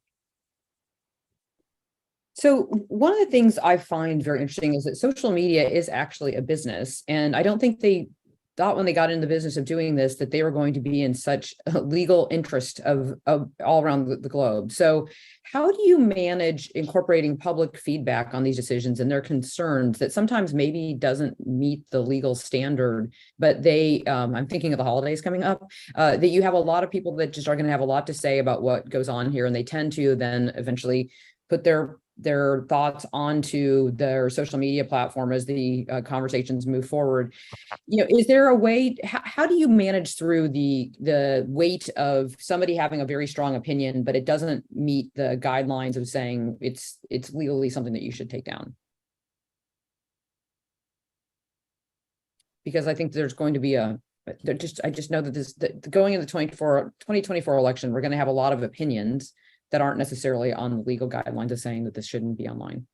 So one of the things I find very interesting is that social media is actually a business. And I don't think they thought when they got into the business of doing this, that they were going to be in such a legal interest of all around the globe. So how do you manage incorporating public feedback on these decisions and their concerns that sometimes maybe doesn't meet the legal standard, but they, I'm thinking of the holidays coming up, that you have a lot of people that just are going to have a lot to say about what goes on here. And they tend to then eventually put their thoughts onto their social media platform as the conversations move forward. Is there a way, how do you manage through the weight of somebody having a very strong opinion, but it doesn't meet the guidelines of saying it's legally something that you should take down? Because I think there's going to be I just know that going into the 2024 election, we're going to have a lot of opinions that aren't necessarily on the legal guidelines of saying that this shouldn't be online.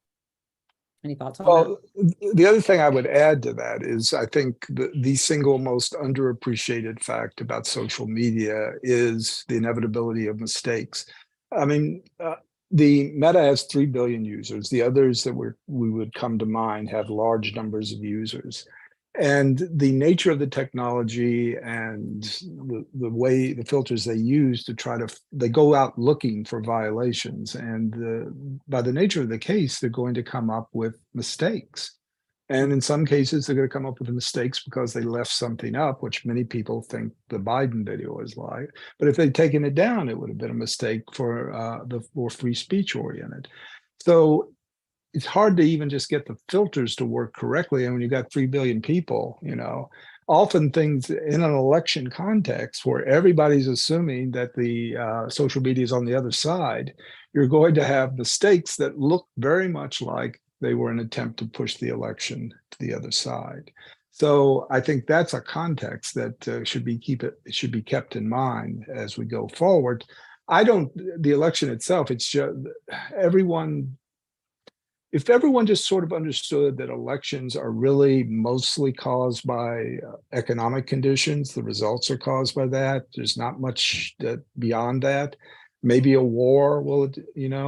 Any thoughts on that? Well, the other thing I would add to that is I think the single most underappreciated fact about social media is the inevitability of mistakes. I mean, the Meta has 3 billion users. The others that we would come to mind have large numbers of users. And the nature of the technology and the way the filters they use to try to, they go out looking for violations. And by the nature of the case, they're going to come up with mistakes. And in some cases, they're going to come up with mistakes because they left something up, which many people think the Biden video is like. But if they'd taken it down, it would have been a mistake for the more free speech oriented. So it's hard to even just get the filters to work correctly. And when you've got 3 billion people, often things in an election context where everybody's assuming that the social media is on the other side, you're going to have mistakes that look very much like they were an attempt to push the election to the other side. So I think that's a context that should be kept in mind as we go forward. The election itself, it's just if everyone just sort of understood that elections are really mostly caused by economic conditions, the results are caused by that. There's not much beyond that. Maybe a war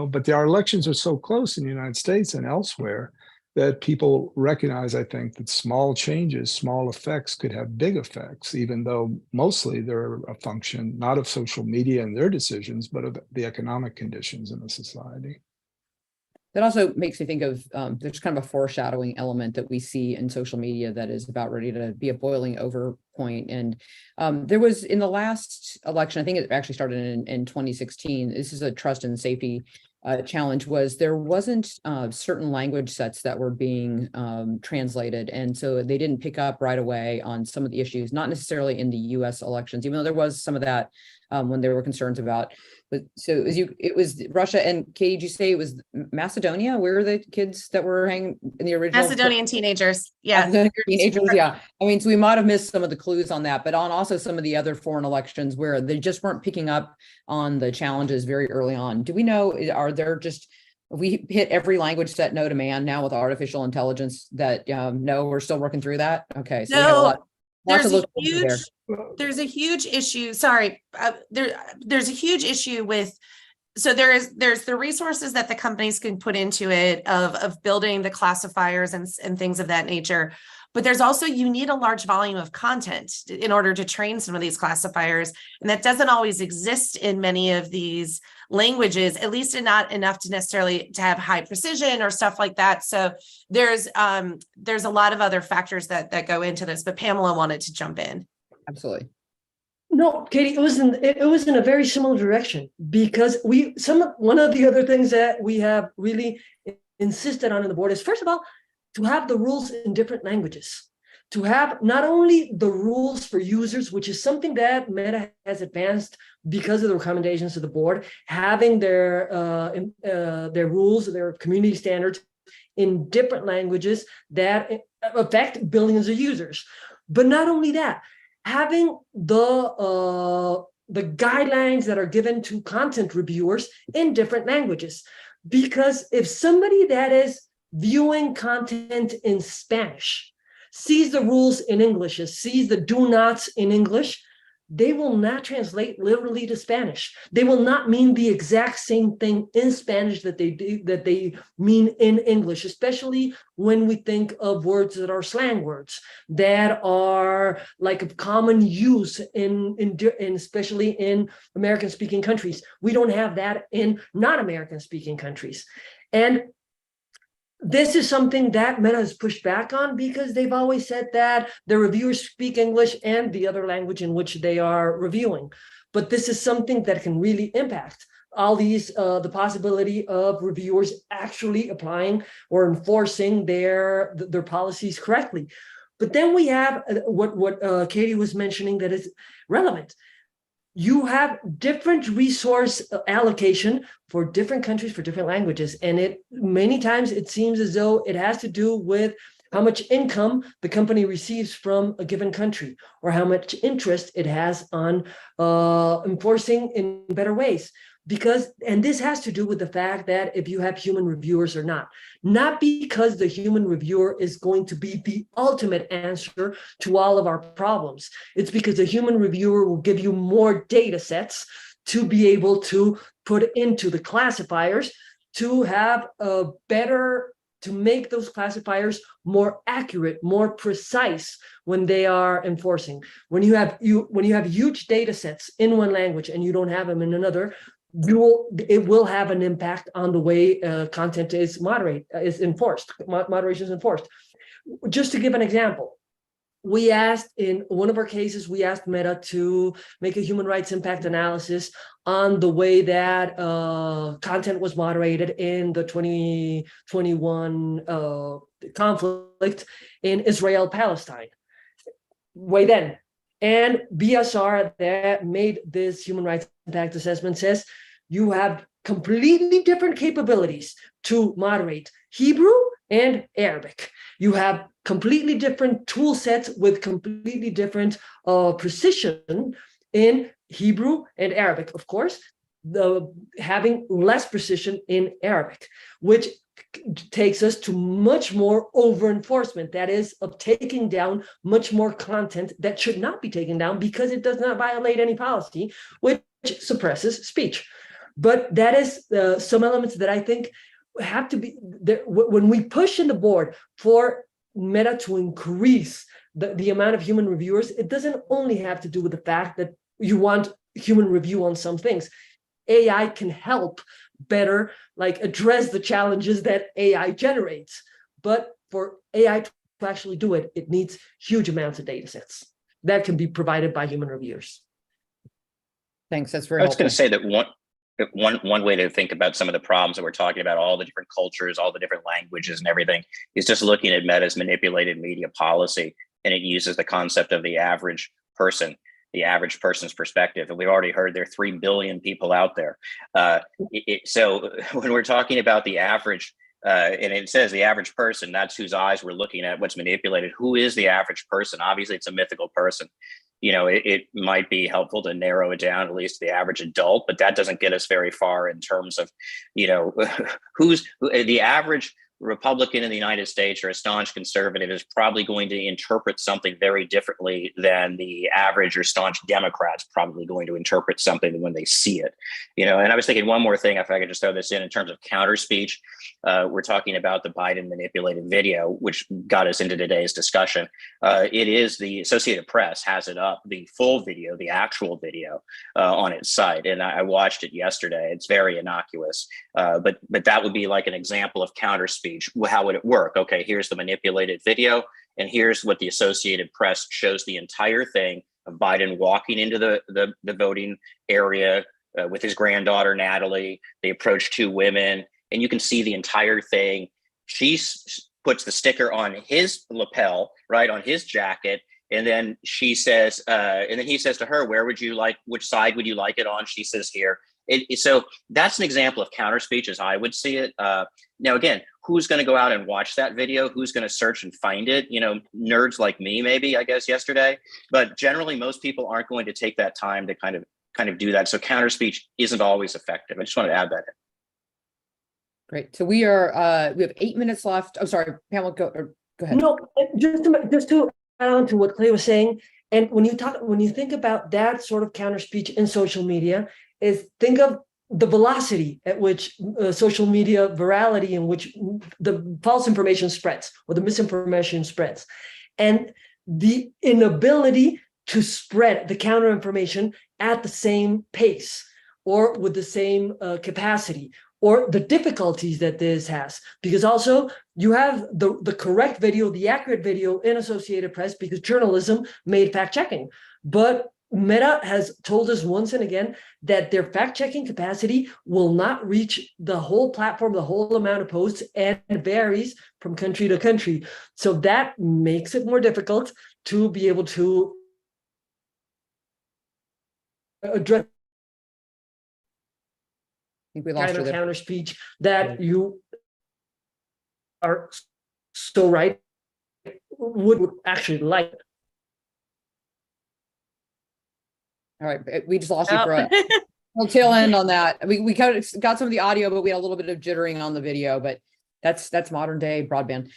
but our elections are so close in the United States and elsewhere that people recognize, I think, that small changes, small effects could have big effects, even though mostly they're a function not of social media and their decisions, but of the economic conditions in the society. That also makes me think of there's kind of a foreshadowing element that we see in social media that is about ready to be a boiling over point. And there was in the last election, I think it actually started in 2016. This is a trust and safety challenge. There wasn't certain language sets that were being translated, and so they didn't pick up right away on some of the issues, not necessarily in the U.S. elections, even though there was some of that when there were concerns about. But so it was Russia. And Katie, did you say it was Macedonia? Where are the kids that were hanging in the original? Macedonian teenagers. Yeah. Teenagers, yeah. I mean, so we might have missed some of the clues on that, but on also some of the other foreign elections where they just weren't picking up on the challenges very early on. Do we know, we hit every language set no to man now with artificial intelligence that no, we're still working through that? Okay. So we have a lot. There's a huge issue. Sorry, there's a huge issue with. So there's the resources that the companies can put into it of building the classifiers and things of that nature. But there's also, you need a large volume of content in order to train some of these classifiers. And that doesn't always exist in many of these languages, at least not enough to necessarily to have high precision or stuff like that. So there's a lot of other factors that go into this, but Pamela wanted to jump in. Absolutely. No, Katie, it was in a very similar direction, because one of the other things that we have really insisted on in the board is, first of all, to have the rules in different languages, to have not only the rules for users, which is something that Meta has advanced because of the recommendations of the board, having their rules, their community standards in different languages that affect billions of users. But not only that, having the guidelines that are given to content reviewers in different languages. Because if somebody that is viewing content in Spanish sees the rules in English, sees the do nots in English, they will not translate literally to Spanish. They will not mean the exact same thing in Spanish that they mean in English, especially when we think of words that are slang words that are like of common use in especially in American speaking countries. We don't have that in non-American speaking countries. And this is something that Meta has pushed back on, because they've always said that the reviewers speak English and the other language in which they are reviewing. But this is something that can really impact all these, the possibility of reviewers actually applying or enforcing their policies correctly. But then we have what Katie was mentioning that is relevant. You have different resource allocation for different countries, for different languages. And many times it seems as though it has to do with how much income the company receives from a given country, or how much interest it has on enforcing in better ways. And this has to do with the fact that if you have human reviewers or not because the human reviewer is going to be the ultimate answer to all of our problems. It's because the human reviewer will give you more data sets to be able to put into the classifiers to have a better to make those classifiers more accurate, more precise when they are enforcing. When you have huge data sets in one language and you don't have them in another, it will have an impact on the way content is enforced. Moderation is enforced. Just to give an example, we asked in one of our cases, we asked Meta to make a human rights impact analysis on the way that content was moderated in the 2021 conflict in Israel-Palestine. Way then. And BSR that made this human rights impact assessment says you have completely different capabilities to moderate Hebrew and Arabic. You have completely different tool sets with completely different precision in Hebrew and Arabic. Of course, having less precision in Arabic, which takes us to much more over enforcement. That is, of taking down much more content that should not be taken down because it does not violate any policy, which suppresses speech. But that is some elements that I think have to be there when we push in the board for Meta to increase the amount of human reviewers. It doesn't only have to do with the fact that you want human review on some things. AI can help better address the challenges that AI generates. But for AI to actually do it, it needs huge amounts of data sets that can be provided by human reviewers. Thanks. That's very I was helpful. going to say that one way to think about some of the problems that we're talking about, all the different cultures, all the different languages and everything, is just looking at Meta's manipulated media policy. And it uses the concept of the average person, the average person's perspective. And we've already heard there are 3 billion people out there. So when we're talking about the average, and it says the average person, that's whose eyes we're looking at, what's manipulated. Who is the average person? Obviously, it's a mythical person. It might be helpful to narrow it down at least to the average adult, but that doesn't get us very far in terms of, who's the average Republican in the United States or a staunch conservative is probably going to interpret something very differently than the average or staunch Democrat's probably going to interpret something when they see it. And I was thinking one more thing, if I could just throw this in terms of counter speech. We're talking about the Biden manipulated video, which got us into today's discussion. It is the Associated Press has it up, the full video, the actual video on its site. And I watched it yesterday. It's very innocuous, but that would be like an example of counter speech. How would it work? Okay, here's the manipulated video, and here's what the Associated Press shows the entire thing of Biden walking into the voting area with his granddaughter, Natalie. They approach 2 women, and you can see the entire thing. She puts the sticker on his lapel, right, on his jacket, and then she says, and then he says to her, which side would you like it on? She says here. So that's an example of counter speech as I would see it. Now, again, who's going to go out and watch that video? Who's going to search and find it? Nerds like me, maybe, I guess, yesterday. But generally, most people aren't going to take that time to kind of do that. So counter speech isn't always effective. I just wanted to add that in. Great. So we have 8 minutes left. I'm sorry, Pamela, go ahead. No, just to add on to what Clay was saying, and when you think about that sort of counter speech in social media, is think of the velocity at which social media virality in which the false information spreads or the misinformation spreads, and the inability to spread the counter information at the same pace or with the same capacity, or the difficulties that this has, because also you have the correct video, the accurate video in Associated Press, because journalism made fact-checking. But Meta has told us once and again that their fact-checking capacity will not reach the whole platform, the whole amount of posts, and varies from country to country. So that makes it more difficult to be able to address I think we lost kind of her there. counter speech that you are so right would actually like. All right, we just lost you for a tail end on that. We kind of got some of the audio, but we had a little bit of jittering on the video, but that's modern day broadband.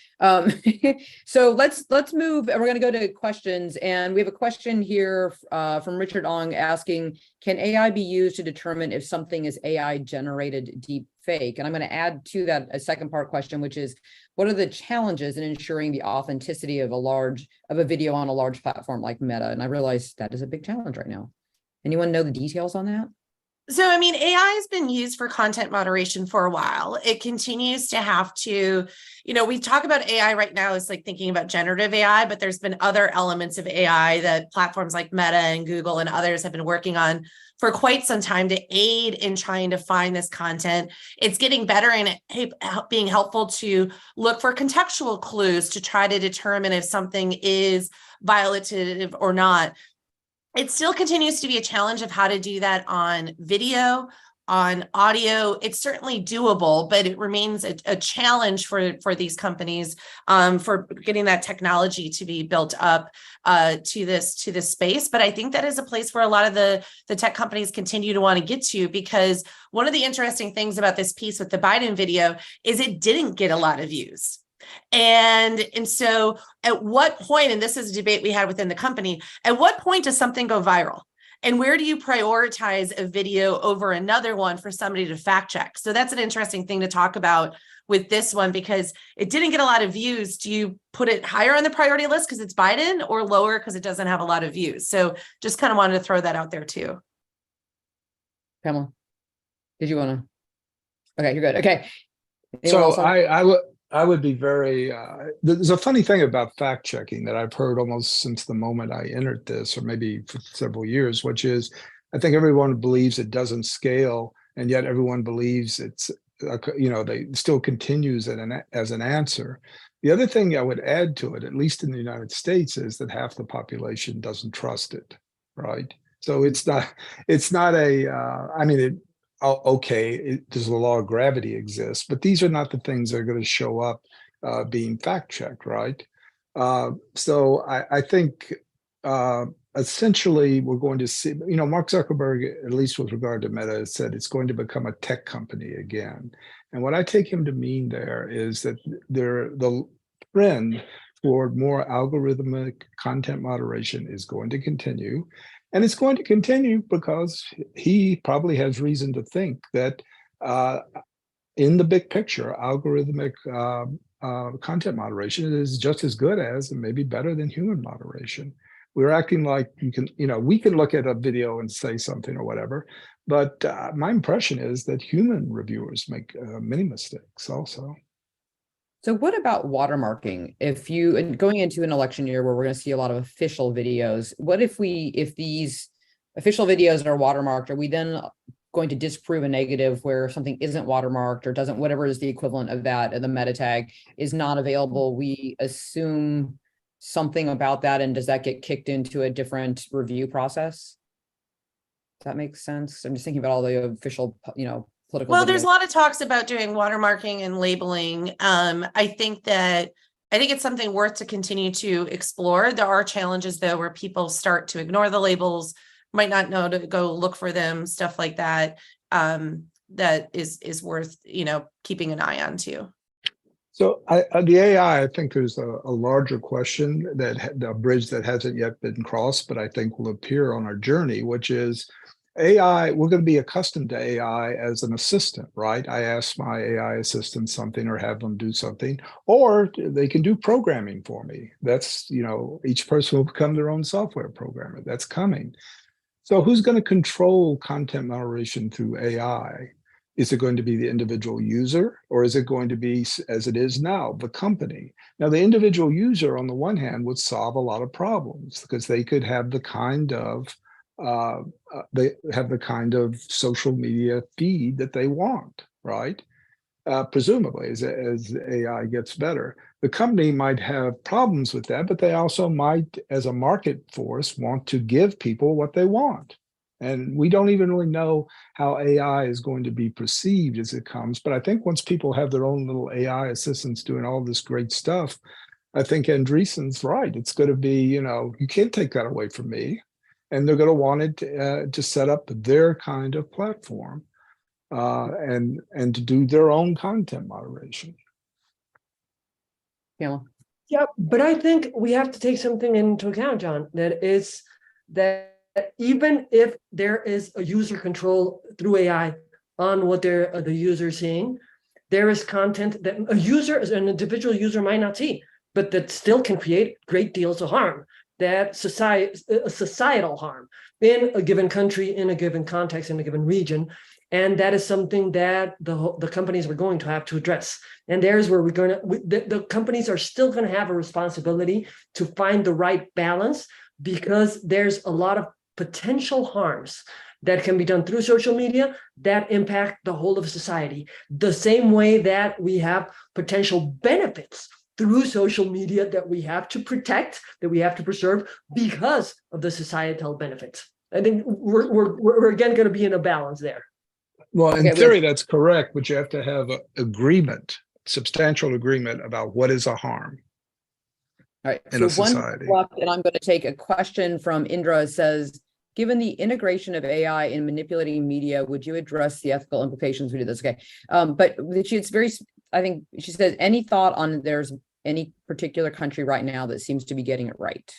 So let's move, and we're going to go to questions. And we have a question here from Richard Ong asking, can AI be used to determine if something is AI generated deep fake? And I'm going to add to that a second part question, which is, what are the challenges in ensuring the authenticity of a video on a large platform like Meta? And I realize that is a big challenge right now. Anyone know the details on that? So, I mean, AI has been used for content moderation for a while. It continues to have to, we talk about AI right now as like thinking about generative AI, but there's been other elements of AI that platforms like Meta and Google and others have been working on for quite some time to aid in trying to find this content. It's getting better and being helpful to look for contextual clues to try to determine if something is violative or not. It still continues to be a challenge of how to do that on video, on audio. It's certainly doable, but it remains a challenge for these companies for getting that technology to be built up to this space. But I think that is a place where a lot of the tech companies continue to want to get to, because one of the interesting things about this piece with the Biden video is it didn't get a lot of views. And so at what point, and this is a debate we had within the company, at what point does something go viral? And where do you prioritize a video over another one for somebody to fact check? So that's an interesting thing to talk about with this one, because it didn't get a lot of views. Do you put it higher on the priority list because it's Biden, or lower because it doesn't have a lot of views? So just kind of wanted to throw that out there too. Pamela, did you want to? Okay, you're good. Okay. So I would be very, there's a funny thing about fact checking that I've heard almost since the moment I entered this, or maybe for several years, which is, I think everyone believes it doesn't scale, and yet everyone believes it's, they still continues as an answer. The other thing I would add to it, at least in the United States, is that half the population doesn't trust it, right? So it's not does the law of gravity exist? But these are not the things that are going to show up being fact checked, right? So I think essentially we're going to see, Mark Zuckerberg, at least with regard to Meta, said it's going to become a tech company again. And what I take him to mean there is that the trend toward more algorithmic content moderation is going to continue. And it's going to continue because he probably has reason to think that in the big picture, algorithmic content moderation is just as good as, and maybe better than, human moderation. We're acting like we can look at a video and say something or whatever, but my impression is that human reviewers make many mistakes also. So what about watermarking? And going into an election year where we're going to see a lot of official videos, what if these official videos are watermarked, are we then going to disprove a negative where something isn't watermarked or doesn't, whatever is the equivalent of that, and the meta tag is not available? We assume something about that, and does that get kicked into a different review process? Does that make sense? I'm just thinking about all the official, political. Well, there's a lot of talks about doing watermarking and labeling. I think it's something worth to continue to explore. There are challenges though where people start to ignore the labels, might not know to go look for them, stuff like that. That is worth keeping an eye on too. So the AI, I think there's a larger question, that a bridge that hasn't yet been crossed, but I think will appear on our journey, which is AI. We're going to be accustomed to AI as an assistant, right? I ask my AI assistant something or have them do something, or they can do programming for me. That's, each person will become their own software programmer. That's coming. So who's going to control content moderation through AI? Is it going to be the individual user, or is it going to be, as it is now, the company? Now, the individual user, on the one hand, would solve a lot of problems because they could have the kind of social media feed that they want, right? Presumably, as AI gets better. The company might have problems with that, but they also might, as a market force, want to give people what they want. And we don't even really know how AI is going to be perceived as it comes. But I think once people have their own little AI assistants doing all this great stuff, I think Andreessen's right. It's going to be, you can't take that away from me. And they're going to want it to set up their kind of platform and to do their own content moderation. Yeah. Yeah, but I think we have to take something into account, John, that even if there is a user control through AI, on what the user is seeing. There is content that an individual user might not see, but that still can create great deals of harm, societal harm in a given country, in a given context, in a given region. And that is something that the companies are going to have to address. And there's where the companies are still going to have a responsibility to find the right balance, because there's a lot of potential harms that can be done through social media that impact the whole of society, the same way that we have potential benefits through social media that we have to protect, that we have to preserve because of the societal benefits. I think we're again going to be in a balance there. Well, in Okay, theory, that's correct, but you have to have an agreement, substantial agreement about what is a harm All right, in a so one society. left, and I'm going to take a question from Indra. It says, given the integration of AI in manipulating media, would you address the ethical implications? We did this, okay. But it's very, I think she says, any thought on there's any particular country right now that seems to be getting it right?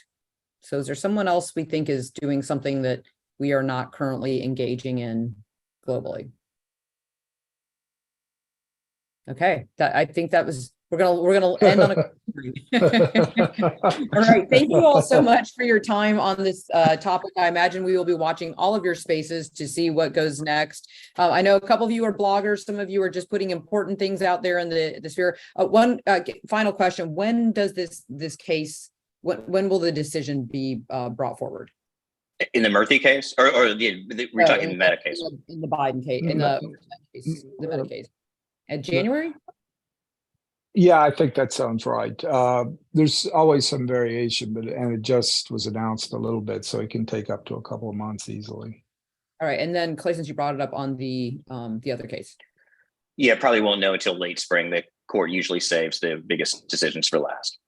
So is there someone else we think is doing something that we are not currently engaging in globally? Okay, I think that was, we're gonna end on a all right. Thank you all so much for your time on this topic. I imagine we will be watching all of your spaces to see what goes next. I know a couple of you are bloggers. Some of you are just putting important things out there in the sphere. One final question: when does this case? When will the decision be brought forward? In the Murthy case, or we're talking the Meta case? In the Biden case, in the Meta case. At January? Yeah, I think that sounds right. There's always some variation, and it just was announced a little bit, so it can take up to a couple of months easily. All right, and then Clay, since you brought it up on the other case. Yeah, probably won't know until late spring. The court usually saves the biggest decisions for last.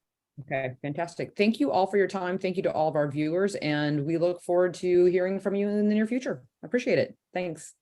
Okay, fantastic. Thank you all for your time. Thank you to all of our viewers, and we look forward to hearing from you in the near future. I appreciate it. Thanks.